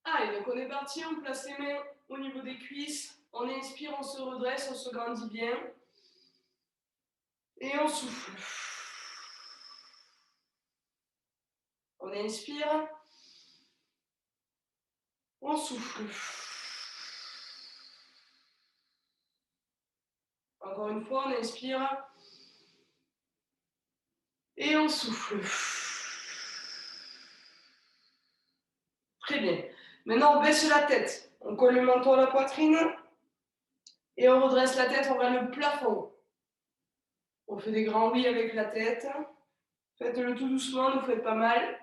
Allez, donc on est parti, on place les mains au niveau des cuisses. On inspire, on se redresse, on se grandit bien. Et on souffle. On inspire. On souffle. Encore une fois, on inspire. Et on souffle. Très bien. Maintenant, on baisse la tête. On colle le menton à la poitrine. Et on redresse la tête, on regarde le plafond. On fait des grands oui avec la tête. Faites-le tout doucement, ne vous faites pas mal.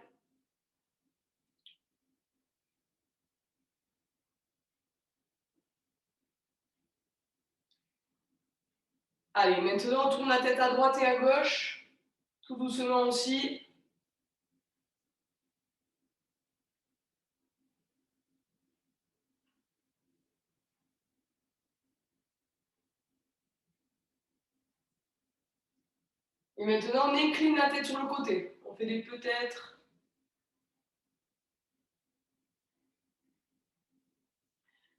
Allez, maintenant, on tourne la tête à droite et à gauche. Tout doucement aussi. Et maintenant, on incline la tête sur le côté. On fait des peut-être.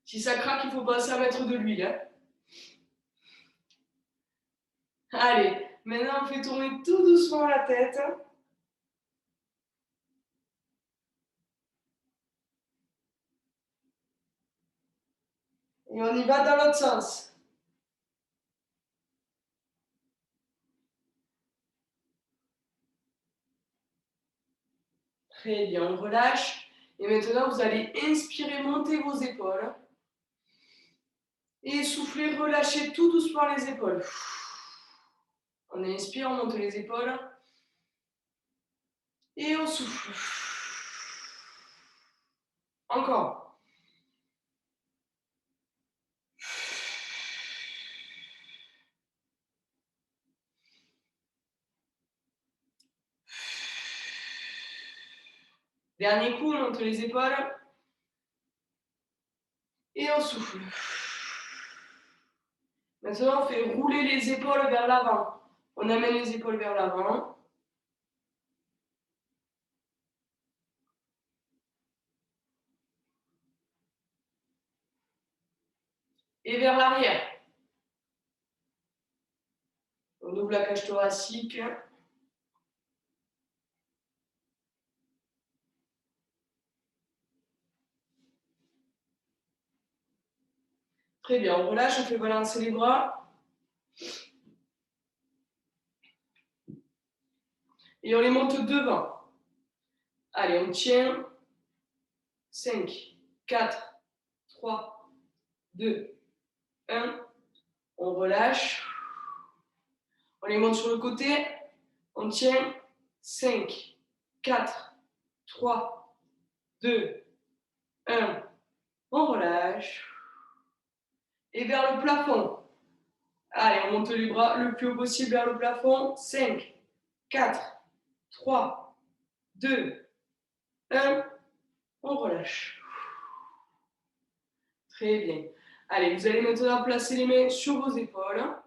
Si ça craque, il faut penser à mettre de l'huile. Hein. Allez, maintenant, on fait tourner tout doucement la tête. Et on y va dans l'autre sens. Très bien, on relâche. Et maintenant, vous allez inspirer, monter vos épaules. Et souffler, relâchez tout doucement les épaules. On inspire, on monte les épaules. Et on souffle. Encore. Dernier coup, on monte les épaules. Et on souffle. Maintenant, on fait rouler les épaules vers l'avant. On amène les épaules vers l'avant. Et vers l'arrière. On ouvre la cage thoracique. Très bien, on relâche, on fait balancer les bras. Et on les monte devant. Allez, on tient. 5, 4, 3, 2, 1. On relâche. On les monte sur le côté. On tient. 5, 4, 3, 2, 1. On relâche. Et vers le plafond. Allez, on monte les bras le plus haut possible vers le plafond. 5, 4, 3, 2, 1. On relâche. Très bien. Allez, vous allez maintenant placer les mains sur vos épaules.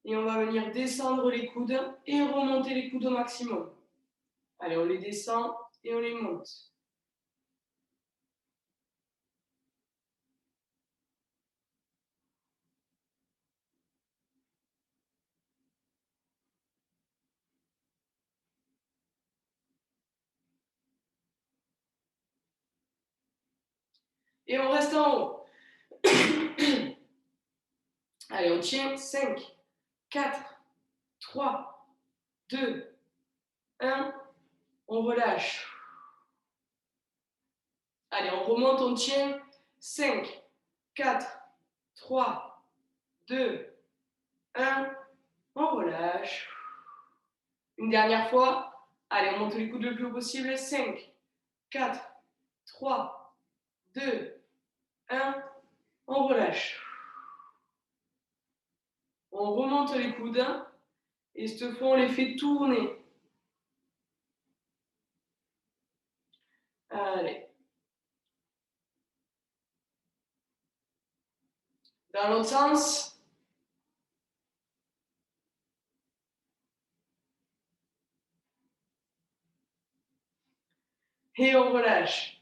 Et on va venir descendre les coudes et remonter les coudes au maximum. Allez, on les descend et on les monte. Et on reste en haut. Allez, on tient. 5, 4, 3, 2, 1. On relâche. Allez, on remonte, on tient. 5, 4, 3, 2, 1. On relâche. Une dernière fois. Allez, on monte les coudes le plus haut possible. 5, 4, 3, 2, 1. On relâche. On remonte les coudes et cette fois on les fait tourner. Allez. Dans l'autre sens. Et on relâche.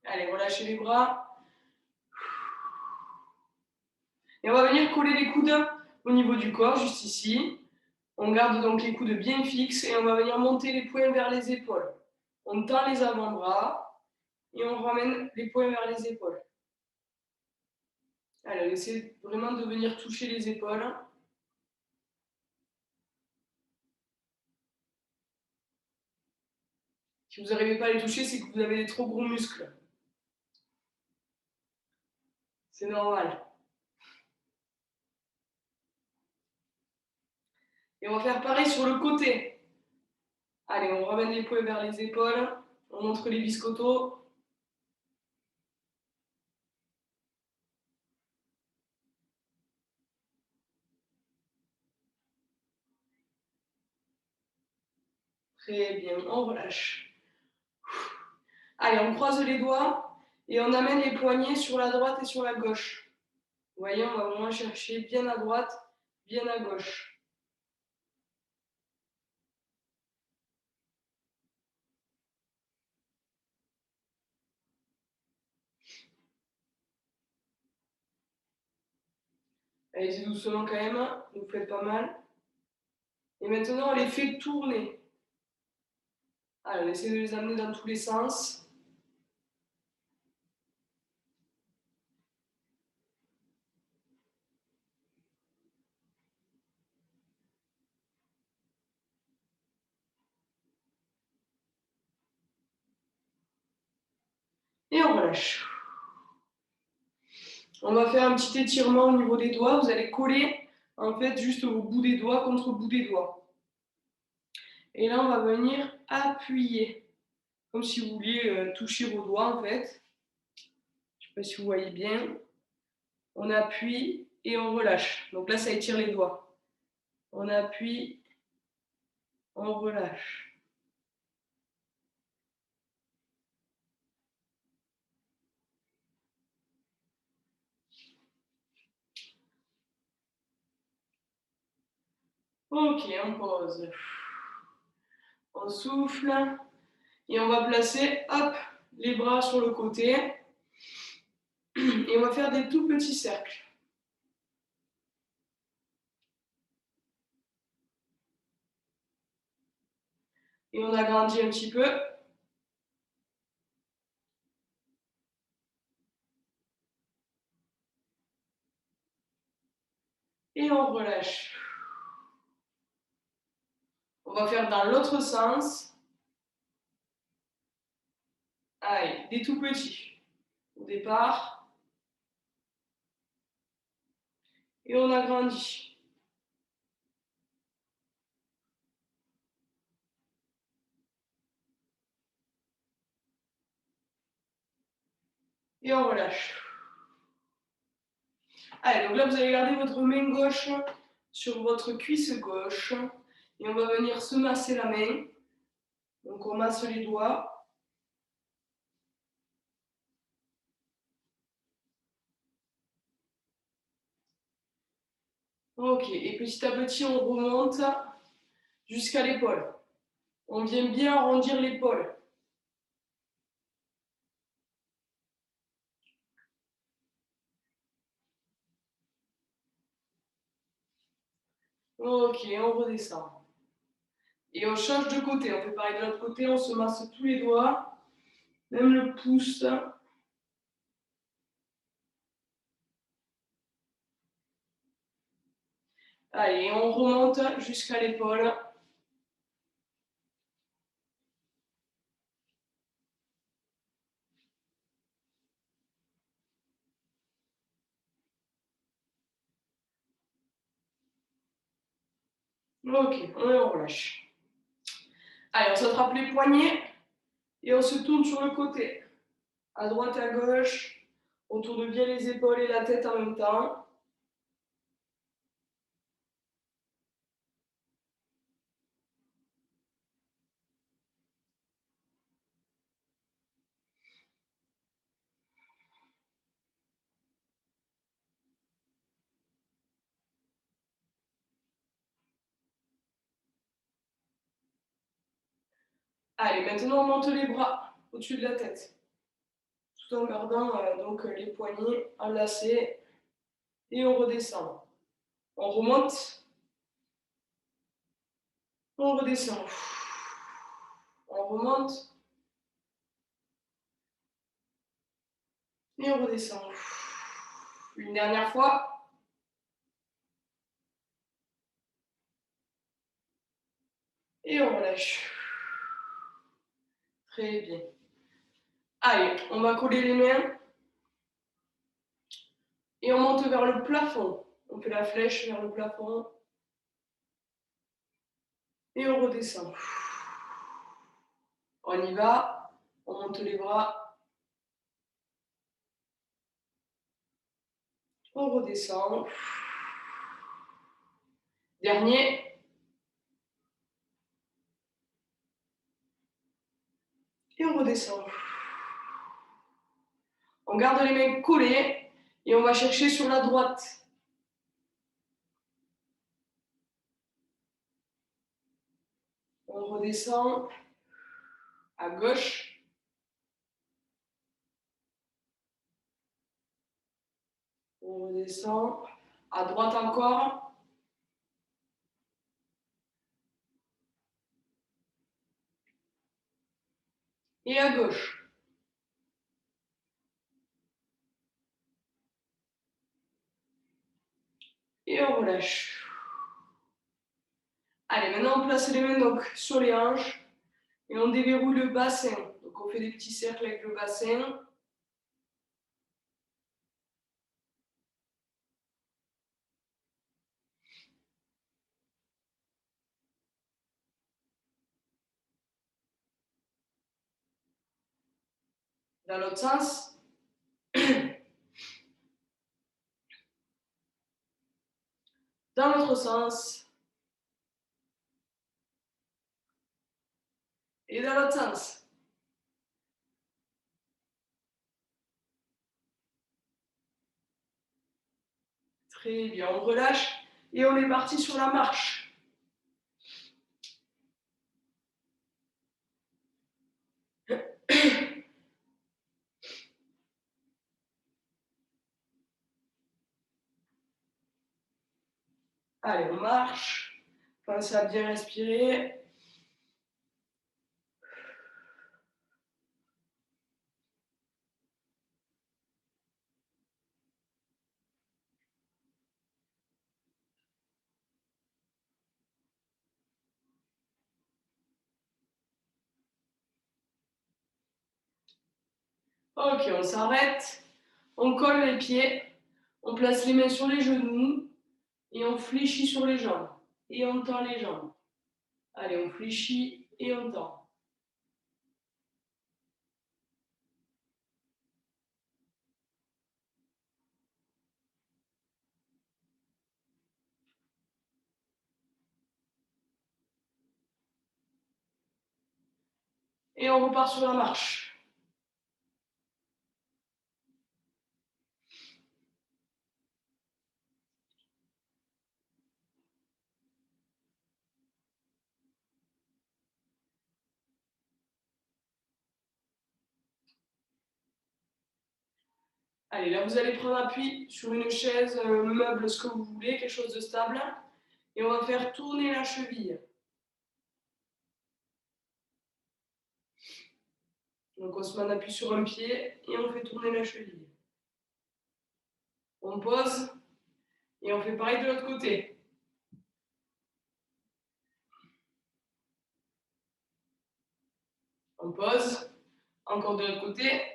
Allez, relâchez les bras. Et on va venir coller les coudes au niveau du corps, juste ici. On garde donc les coudes bien fixes et on va venir monter les poings vers les épaules. On tend les avant-bras et on ramène les poings vers les épaules. Allez, essayez vraiment de venir toucher les épaules. Si vous n'arrivez pas à les toucher, c'est que vous avez des trop gros muscles. C'est normal. Et on va faire pareil sur le côté. Allez, on ramène les poings vers les épaules. On montre les biscottos. Très bien, on relâche. Allez, on croise les doigts et on amène les poignets sur la droite et sur la gauche. Vous voyez, on va vraiment chercher bien à droite, bien à gauche. Allez-y doucement quand même, vous faites pas mal. Et maintenant, on les fait tourner. Allez, on essaie de les amener dans tous les sens. Et on relâche. On va faire un petit étirement au niveau des doigts. Vous allez coller en fait juste au bout des doigts contre le bout des doigts. Et là, on va venir appuyer, comme si vous vouliez toucher vos doigts en fait. Je ne sais pas si vous voyez bien. On appuie et on relâche. Donc là, ça étire les doigts. On appuie, on relâche. Ok, on pose. On souffle. Et on va placer, hop, les bras sur le côté. Et on va faire des tout petits cercles. Et on agrandit un petit peu. Et on relâche. On va faire dans l'autre sens. Allez, des tout petits. Au départ. Et on agrandit. Et on relâche. Allez, donc là, vous allez garder votre main gauche sur votre cuisse gauche. Et on va venir se masser la main. Donc on masse les doigts. Ok, et petit à petit, on remonte jusqu'à l'épaule. On vient bien arrondir l'épaule. Ok, on redescend. Et on change de côté. On fait pareil de l'autre côté, on se masse tous les doigts, même le pouce. Allez, on remonte jusqu'à l'épaule. Ok, on relâche. Allez, on s'attrape les poignets et on se tourne sur le côté. À droite, à gauche. On tourne bien les épaules et la tête en même temps. Allez, maintenant on monte les bras au-dessus de la tête. tout en gardant donc les poignets enlacés. Et on redescend. On remonte. On redescend. On remonte. Et on redescend. Une dernière fois. Et on relâche. Très bien. Allez, on va coller les mains. Et on monte vers le plafond. On fait la flèche vers le plafond. Et on redescend. On y va. On monte les bras. On redescend. Dernier. Et on redescend. On garde les mains collées et on va chercher sur la droite. On redescend à gauche. On redescend à droite encore. Et à gauche. Et on relâche. Allez, maintenant on place les mains donc sur les hanches et on déverrouille le bassin. Donc on fait des petits cercles avec le bassin. Dans l'autre sens. Dans l'autre sens. Et dans l'autre sens. Très bien, on relâche et on est parti sur la marche. Allez, on marche. Pensez à bien respirer. Ok, on s'arrête. On colle les pieds. On place les mains sur les genoux. Et on fléchit sur les jambes. Et on tend les jambes. Allez, on fléchit et on tend. Et on repart sur la marche. Allez, là, vous allez prendre appui sur une chaise, un meuble, ce que vous voulez, quelque chose de stable. Et on va faire tourner la cheville. Donc, on se met en appui sur un pied et on fait tourner la cheville. On pose et on fait pareil de l'autre côté. On pose, encore de l'autre côté.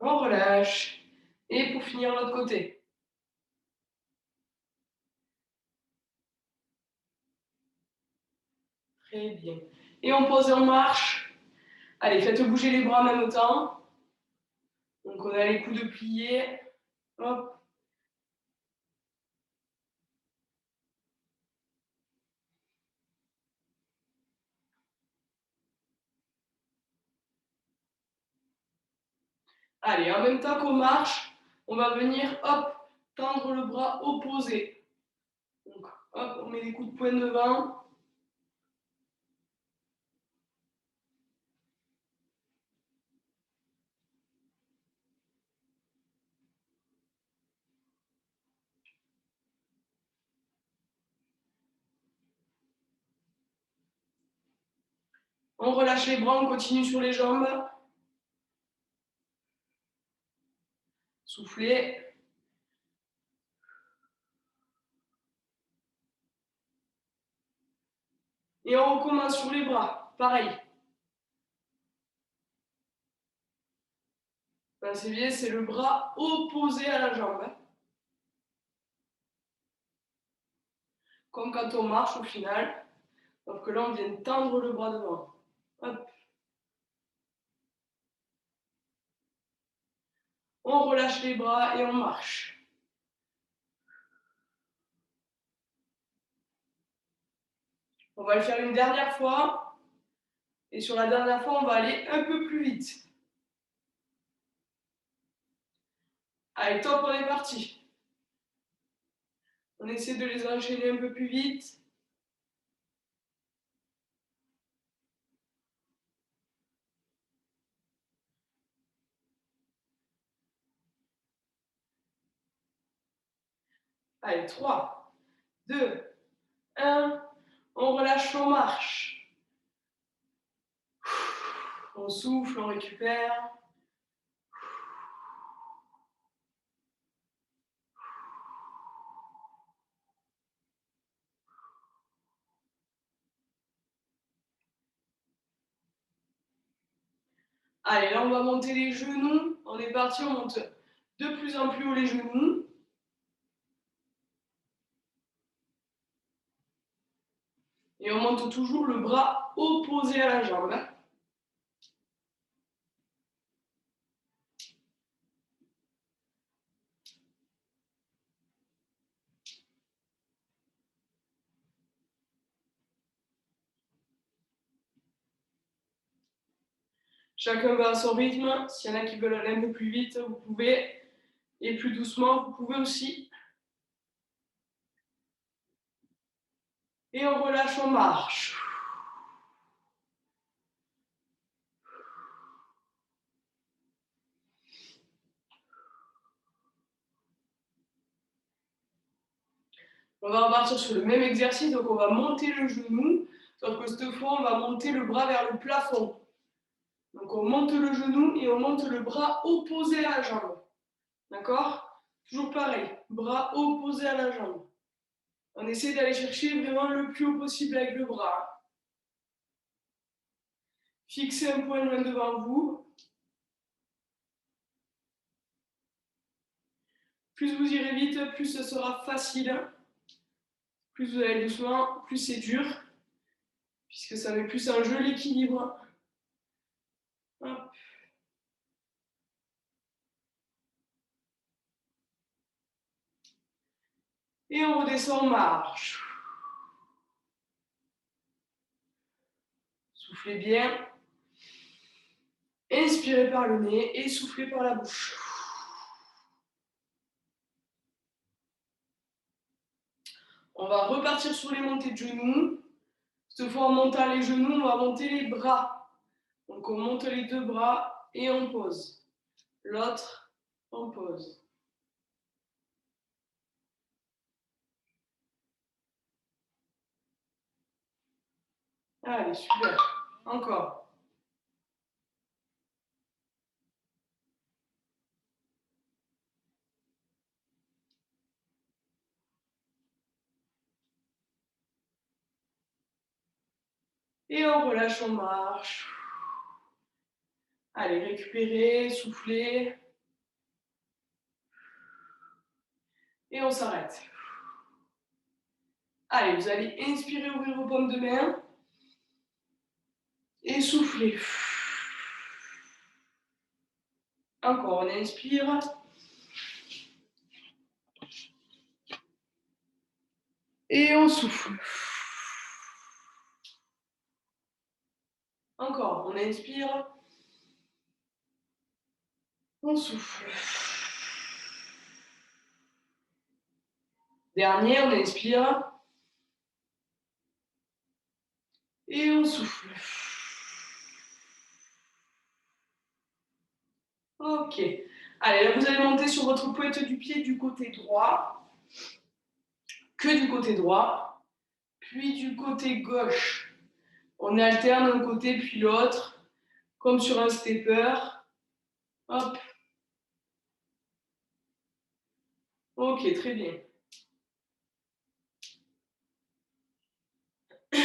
On relâche. Et pour finir, l'autre côté. Très bien. Et on pose et on marche. Allez, faites bouger les bras en même temps. Donc, on a les coudes pliés. Hop. Allez, en même temps qu'on marche, on va venir, hop, tendre le bras opposé. Donc, hop, on met les coups de poing devant. On relâche les bras, on continue sur les jambes. Soufflez. Et on recommence sur les bras. Pareil. C'est bien, c'est le bras opposé à la jambe. Comme quand on marche au final. Sauf que là, on vient tendre le bras devant. Hop. On relâche les bras et on marche. On va le faire une dernière fois. Et sur la dernière fois, on va aller un peu plus vite. Allez, top, on est parti. On essaie de les enchaîner un peu plus vite. Allez, 3, 2, 1. On relâche, on marche. On souffle, on récupère. Allez, là, on va monter les genoux. On est parti, on monte de plus en plus haut les genoux. Et on monte toujours le bras opposé à la jambe. Chacun va à son rythme. S'il y en a qui veulent aller un peu plus vite, vous pouvez. Et plus doucement, vous pouvez aussi. Et on relâche, on marche. On va repartir sur le même exercice, donc on va monter le genou, sauf que cette fois, on va monter le bras vers le plafond. Donc on monte le genou et on monte le bras opposé à la jambe. D'accord? Toujours pareil, bras opposé à la jambe. On essaie d'aller chercher vraiment le plus haut possible avec le bras. Fixez un point loin devant vous. Plus vous irez vite, plus ce sera facile. Plus vous allez doucement, plus c'est dur, puisque ça met plus en jeu l'équilibre. Hop. Et on redescend, on marche. Soufflez bien. Inspirez par le nez et soufflez par la bouche. On va repartir sur les montées de genoux. Cette fois, en montant les genoux, on va monter les bras. Donc, on monte les deux bras et on pose. L'autre, on pose. Allez, super. Encore. Et on relâche, on marche. Allez, récupérez, soufflez. Et on s'arrête. Allez, vous allez inspirer, ouvrir vos paumes de main. Et soufflez. Encore, on inspire. Et on souffle. Encore, on inspire. On souffle. Dernier, on inspire. Et on souffle. Ok. Allez, là, vous allez monter sur votre pointe du pied du côté droit. Que du côté droit. Puis du côté gauche. On alterne un côté puis l'autre, comme sur un stepper. Hop. Ok, très bien. Vous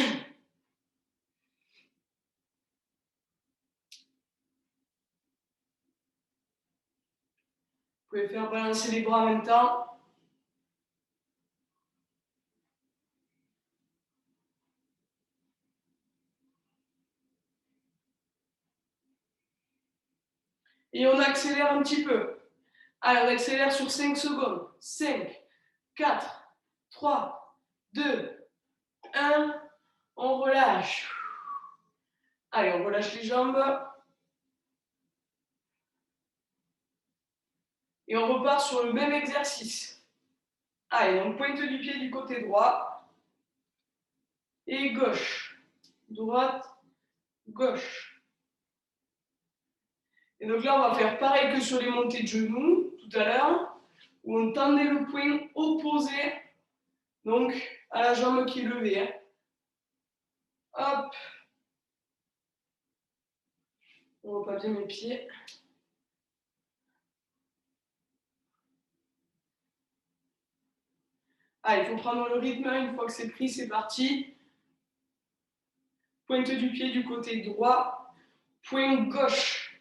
pouvez faire balancer les bras en même temps. Et on accélère un petit peu. Allez, on accélère sur 5 secondes. 5, 4, 3, 2, 1. On relâche. Allez, on relâche les jambes. Et on repart sur le même exercice. Allez, donc pointe du pied du côté droit. Et gauche. Droite, gauche. Et donc là, on va faire pareil que sur les montées de genoux, tout à l'heure, où on tendait le poing opposé, donc à la jambe qui est levée. Hein. Hop. On voit pas bien mes pieds. Ah, il faut prendre le rythme. Une fois que c'est pris, c'est parti. Pointe du pied du côté droit. Poing gauche.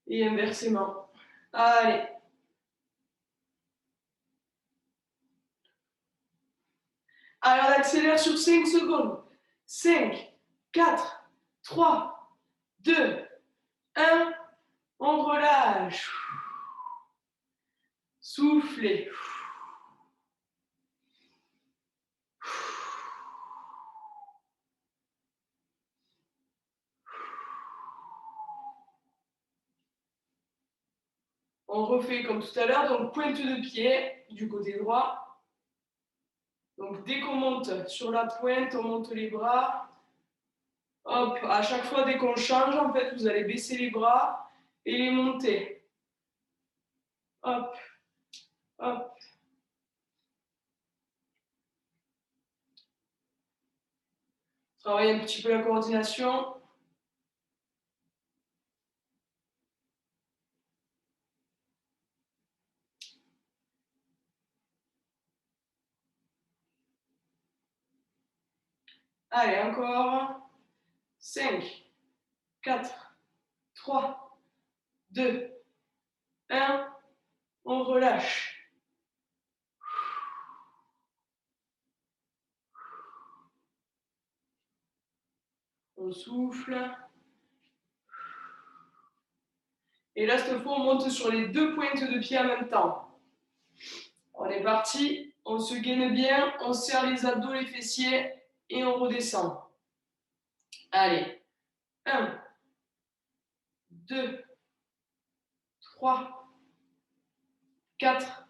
Et inversement. Allez. Alors, on accélère sur 5 secondes. 5, 4, 3, 2, 1. On relâche. Soufflez. On refait comme tout à l'heure, donc pointe de pied du côté droit. Donc dès qu'on monte sur la pointe, on monte les bras. Hop, à chaque fois dès qu'on change, en fait, vous allez baisser les bras et les monter. Hop, hop. Travaillez un petit peu la coordination. Allez, encore. 5, 4, 3, 2, 1. On relâche. On souffle. Et là, cette fois, on monte sur les deux pointes de pied en même temps. On est parti. On se gaine bien. On serre les abdos, les fessiers. Et on redescend. Allez. 1, 2, 3, 4,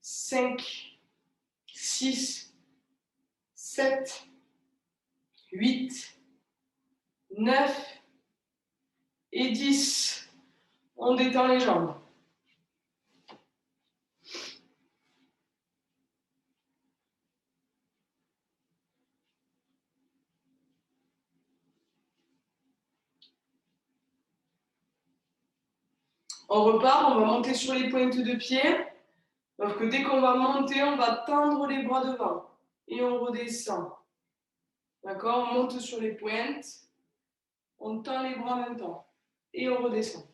5, 6, 7, 8, 9 et 10. On détend les jambes. On repart, on va monter sur les pointes de pied. Sauf que dès qu'on va monter, on va tendre les bras devant. Et on redescend. D'accord? On monte sur les pointes. On tend les bras en même temps. Et on redescend.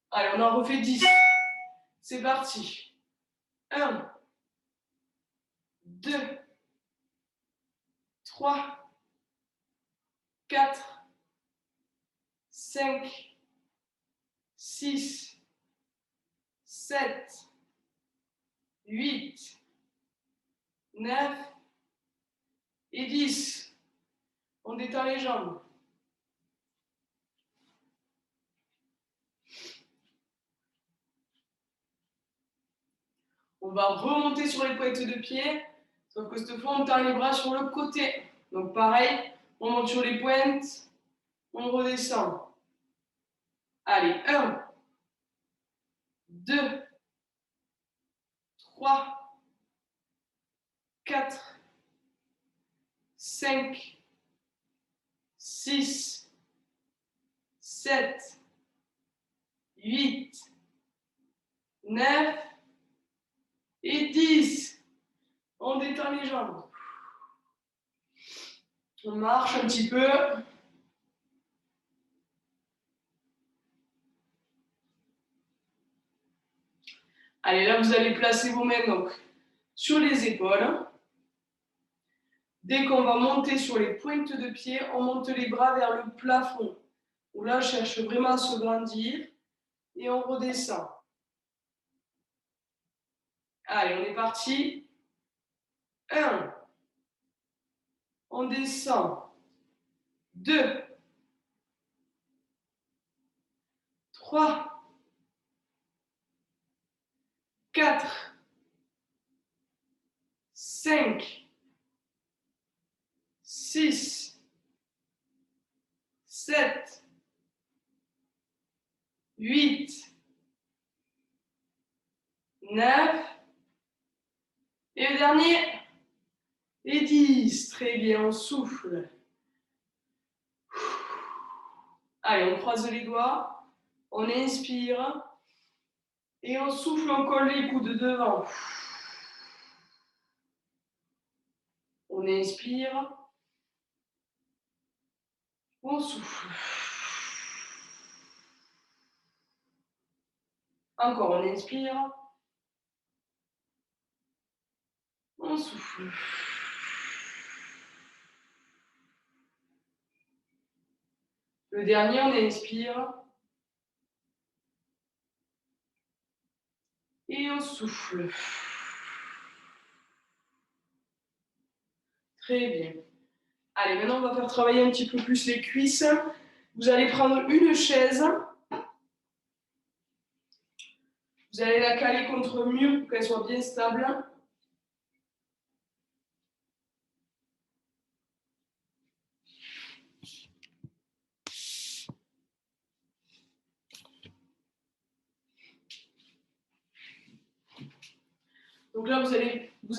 Allez, on en refait 10. C'est parti. 1, 2, 3, 4, 5, 6, 7, 8, 9 et 10. On détend les jambes. On va remonter sur les pointes de pied, sauf que cette fois, on tend les bras sur le côté. Donc pareil, on monte sur les pointes, on redescend. Allez, 1, 2, 3, 4, 5, 6, 7, 8, 9 et 10. On détend les jambes. On marche un petit peu. Allez, là, vous allez placer vos mains donc, sur les épaules. Dès qu'on va monter sur les pointes de pied, on monte les bras vers le plafond. Où là, on cherche vraiment à se grandir et on redescend. Allez, on est parti. 1. On descend. 2. 3. 4. 5. 6. 7. 8. 9. Et le dernier. Et 10. Très bien, on souffle. Allez, on croise les doigts. On inspire. Et on souffle, on colle les coudes devant. On inspire. On souffle. Encore, on inspire. On souffle. Le dernier, on inspire. Et on souffle. Très bien. Allez, maintenant, on va faire travailler un petit peu plus les cuisses. Vous allez prendre une chaise. Vous allez la caler contre le mur pour qu'elle soit bien stable. Donc là, vous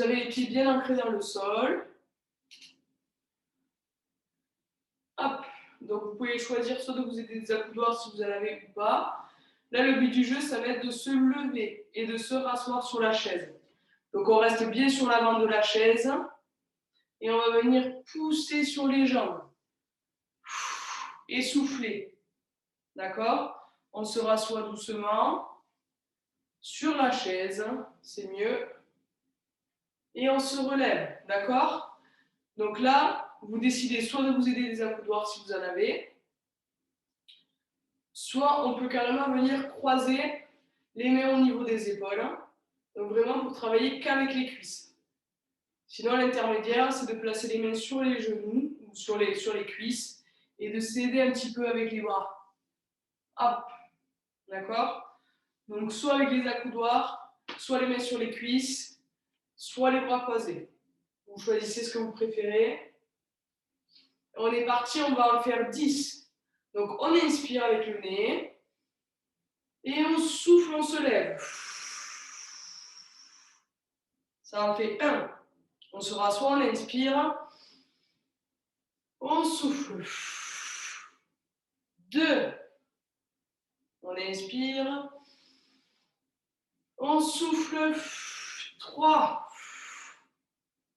avez les pieds bien ancrés dans le sol. Hop. Donc vous pouvez choisir soit de vous aider des accoudoirs si vous en avez ou pas. Là, le but du jeu, ça va être de se lever et de se rasseoir sur la chaise. Donc on reste bien sur l'avant de la chaise et on va venir pousser sur les jambes et souffler. D'accord? On se rassoit doucement sur la chaise, c'est mieux. Et on se relève, d'accord? Donc là, vous décidez soit de vous aider des accoudoirs si vous en avez, soit on peut carrément venir croiser les mains au niveau des épaules. Donc vraiment pour travailler qu'avec les cuisses. Sinon, l'intermédiaire, c'est de placer les mains sur les genoux ou sur les cuisses et de s'aider un petit peu avec les bras. Hop, d'accord? Donc soit avec les accoudoirs, soit les mains sur les cuisses, soit les bras croisés. Vous choisissez ce que vous préférez. On est parti, on va en faire 10. Donc on inspire avec le nez et on souffle, on se lève. Ça en fait 1. On se rassoit, on inspire. On souffle. 2. On inspire. On souffle. 3.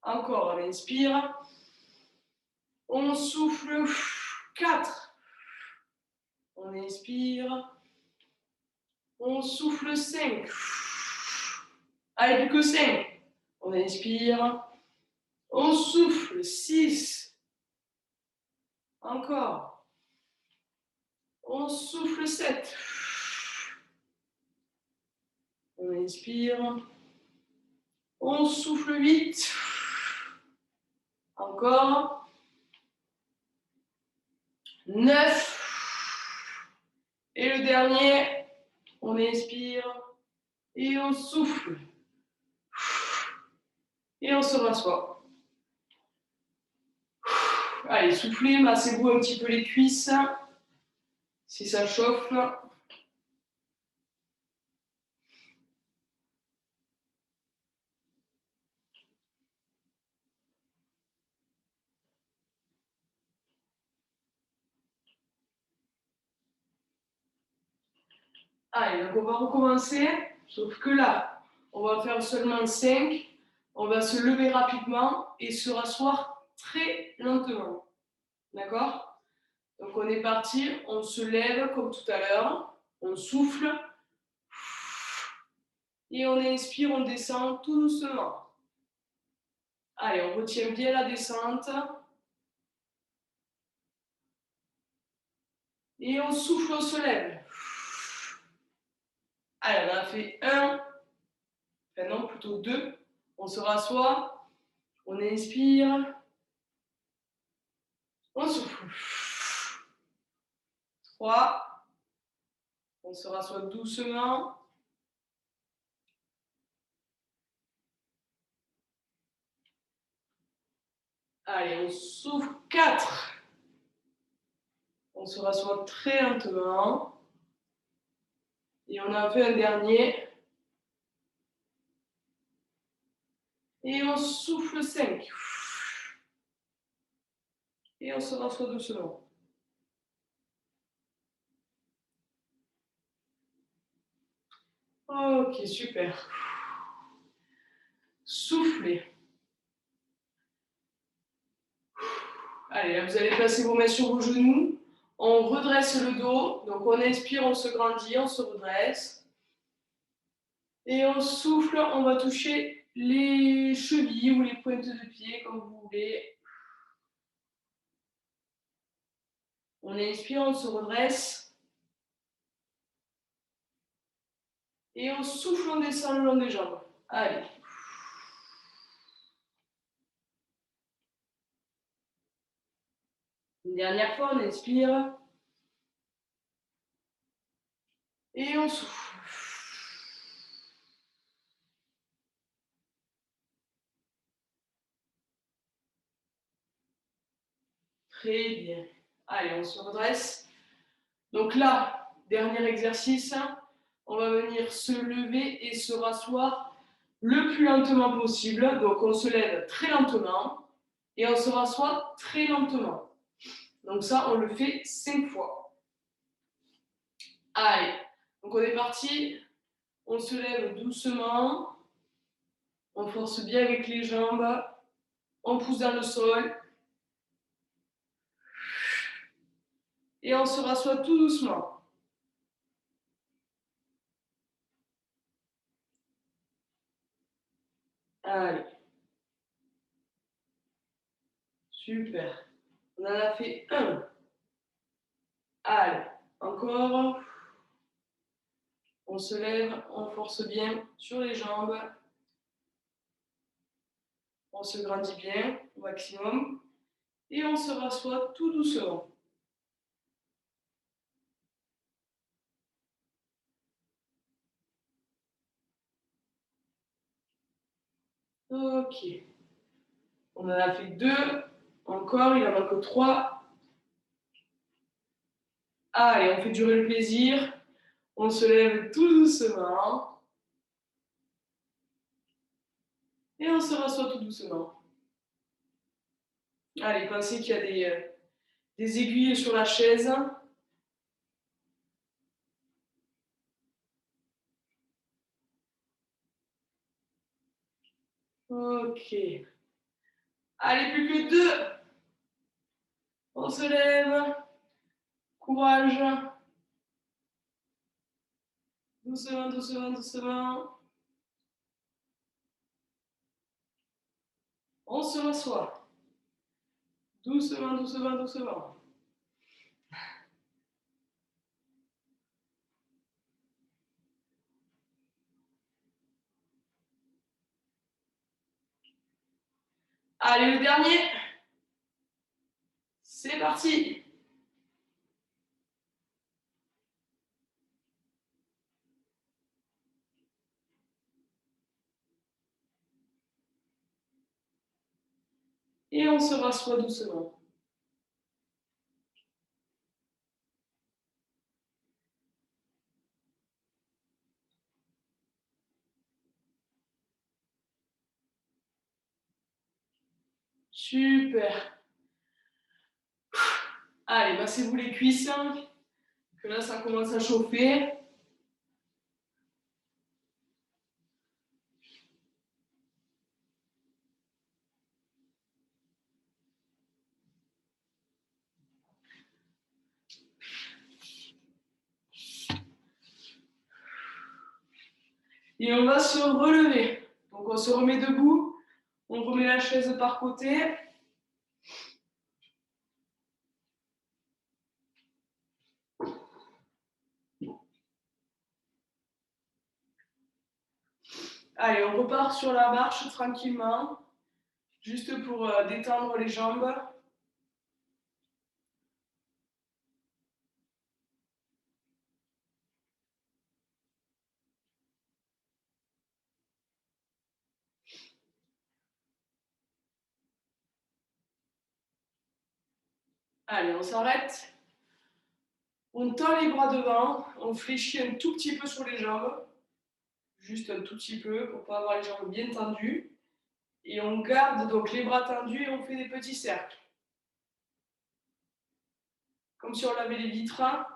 Encore, on inspire. On souffle. 4. On inspire. On souffle. 5. Allez, plus que 5. On inspire. On souffle. 6. Encore. On souffle. 7. On inspire. On souffle. 8. Encore. 9. Et le dernier, on inspire et on souffle. Et on se rassoit. Allez, soufflez, massez-vous un petit peu les cuisses. Si ça chauffe. Allez, donc on va recommencer, sauf que là, on va faire seulement 5. On va se lever rapidement et se rasseoir très lentement. D'accord? Donc on est parti, on se lève comme tout à l'heure, on souffle et on inspire, on descend tout doucement. Allez, on retient bien la descente. Et on souffle, on se lève. Allez, on a fait 1, enfin non, plutôt 2. On se rassoit, on inspire, on souffle. 3, on se rassoit doucement. Allez, on souffle. 4. On se rassoit très lentement. Et on a fait un dernier. Et on souffle 5. Et on se rassoit doucement. Ok, super. Soufflez. Allez, là, vous allez placer vos mains sur vos genoux. On redresse le dos. Donc, on inspire, on se grandit, on se redresse. Et on souffle, on va toucher les chevilles ou les pointes de pied, comme vous voulez. On inspire, on se redresse. Et on souffle, on descend le long des jambes. Allez. Une dernière fois, on inspire. Et on souffle. Très bien. Allez, on se redresse. Donc là, dernier exercice. On va venir se lever et se rasseoir le plus lentement possible. Donc on se lève très lentement et on se rassoit très lentement. Donc ça, on le fait 5 fois. Allez, donc on est parti. On se lève doucement. On force bien avec les jambes. On pousse dans le sol. Et on se rassoit tout doucement. Allez. Super. On en a fait 1. Allez, encore. On se lève, on force bien sur les jambes. On se grandit bien au maximum. Et on se rassoit tout doucement. Ok. On en a fait 2. Encore, il en manque 3. Allez, on fait durer le plaisir. On se lève tout doucement. Et on se rassoit tout doucement. Allez, pensez qu'il y a des aiguilles sur la chaise. Ok. Allez, plus que 2. On se lève. Courage. Doucement, doucement, doucement. On se rassoit. Doucement, doucement, doucement. Allez, le dernier. C'est parti. Et on se rassoit doucement. Super. Allez, massez-vous les cuisses. Que là, ça commence à chauffer. Et on va se relever. Donc on se remet debout, on remet la chaise par côté. Allez, on repart sur la marche tranquillement, juste pour détendre les jambes. Allez, on s'arrête. On tend les bras devant, on fléchit un tout petit peu sur les jambes, juste un tout petit peu pour ne pas avoir les jambes bien tendues. Et on garde donc les bras tendus et on fait des petits cercles. Comme si on lavait les vitrins.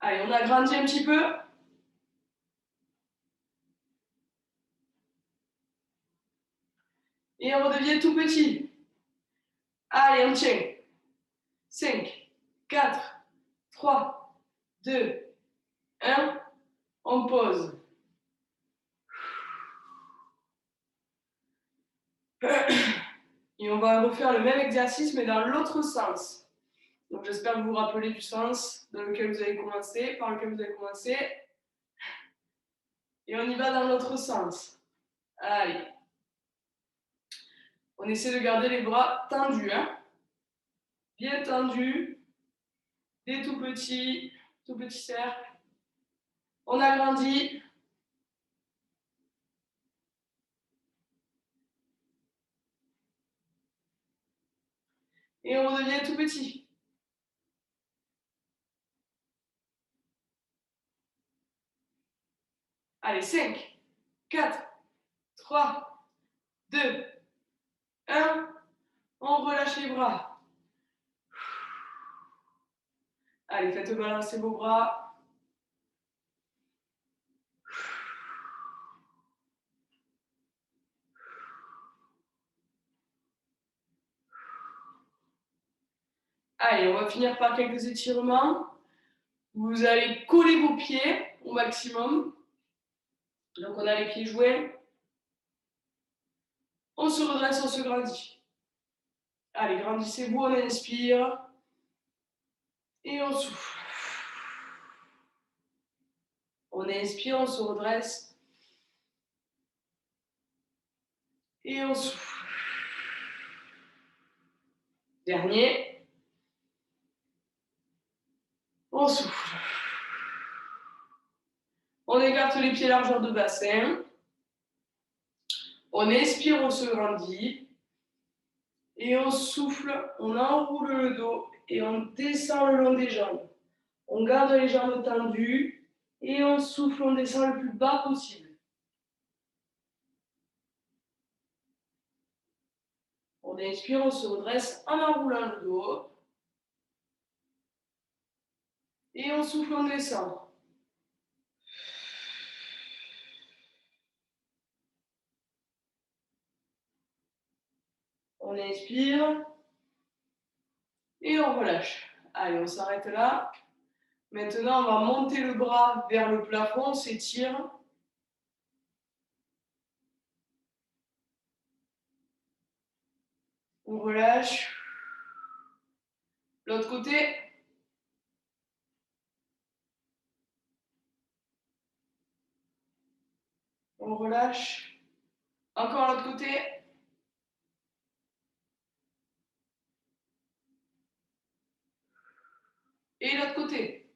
Allez, on agrandit un petit peu. Et on redevient tout petit. Allez, on tient. 5, 4, 3, 2, 1. On pose. Et on va refaire le même exercice, mais dans l'autre sens. Donc j'espère que vous vous rappelez du sens dans lequel vous avez commencé, par lequel vous avez commencé. Et on y va dans l'autre sens. Allez. On essaie de garder les bras tendus, hein. Bien tendus. Des tout petits cercles. On agrandit. Et on redevient tout petit. Allez, 5, 4, 3, 2, 1. On relâche les bras. Allez, faites balancer vos bras. Allez, on va finir par quelques étirements. Vous allez coller vos pieds au maximum. Donc on a les pieds joints. On se redresse, on se grandit. Allez, grandissez-vous, on inspire. Et on souffle. On inspire, on se redresse. Et on souffle. Dernier. On souffle. On écarte les pieds largeur de bassin. On inspire, on se grandit. Et on souffle, on enroule le dos et on descend le long des jambes. On garde les jambes tendues et on souffle, on descend le plus bas possible. On inspire, on se redresse en enroulant le dos. Et on souffle, on descend. On inspire. Et on relâche. Allez, on s'arrête là. Maintenant, on va monter le bras vers le plafond, on s'étire. On relâche. L'autre côté. On relâche. Encore l'autre côté. Et l'autre côté.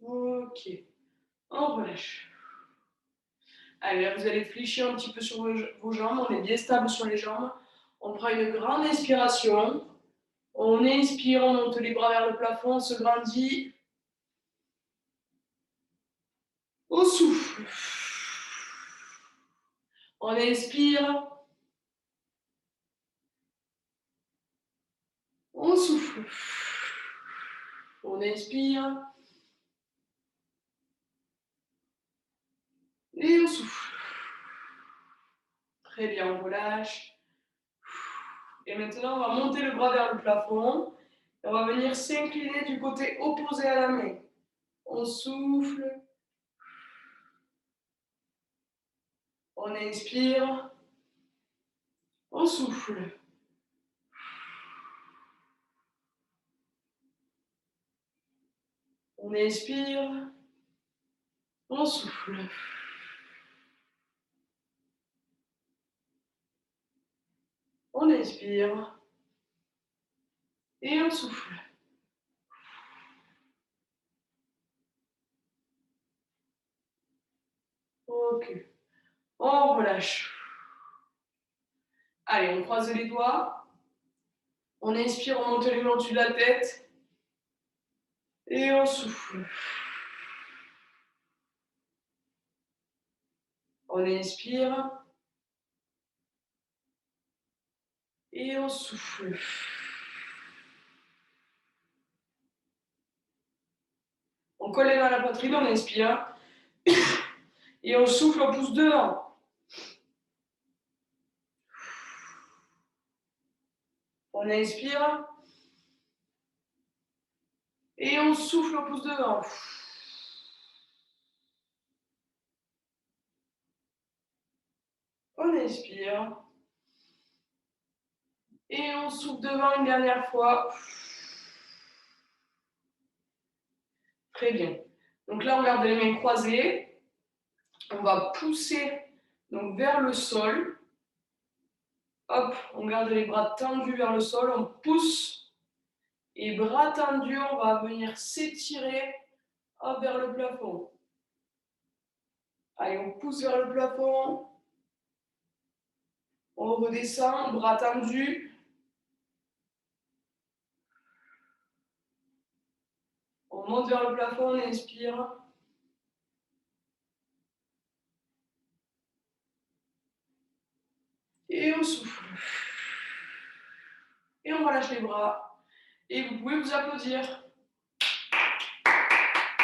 Ok. On relâche. Allez, vous allez fléchir un petit peu sur vos jambes. On est bien stable sur les jambes. On prend une grande inspiration. On inspire, on monte les bras vers le plafond, on se grandit. On souffle. On inspire. On souffle. On inspire. Et on souffle. Très bien, on relâche. Et maintenant, on va monter le bras vers le plafond. Et on va venir s'incliner du côté opposé à la main. On souffle. On inspire. On souffle. On inspire. On souffle. On inspire. Et on souffle. Ok. On relâche. Allez, on croise les doigts. On inspire, on monte les mains au-dessus de la tête. Et on souffle. On inspire. Et on souffle. On colle les mains à la poitrine, on inspire. Et on souffle, on pousse devant. On inspire. Et on souffle, on pousse devant. On inspire. Et on souffle devant une dernière fois. Très bien. Donc là, on garde les mains croisées. On va pousser donc, vers le sol. Hop, on garde les bras tendus vers le sol. On pousse. Et bras tendus, on va venir s'étirer vers le plafond. Allez, on pousse vers le plafond. On redescend, bras tendus. On monte vers le plafond, on inspire. Et on souffle. Et on relâche les bras. Et vous pouvez vous applaudir.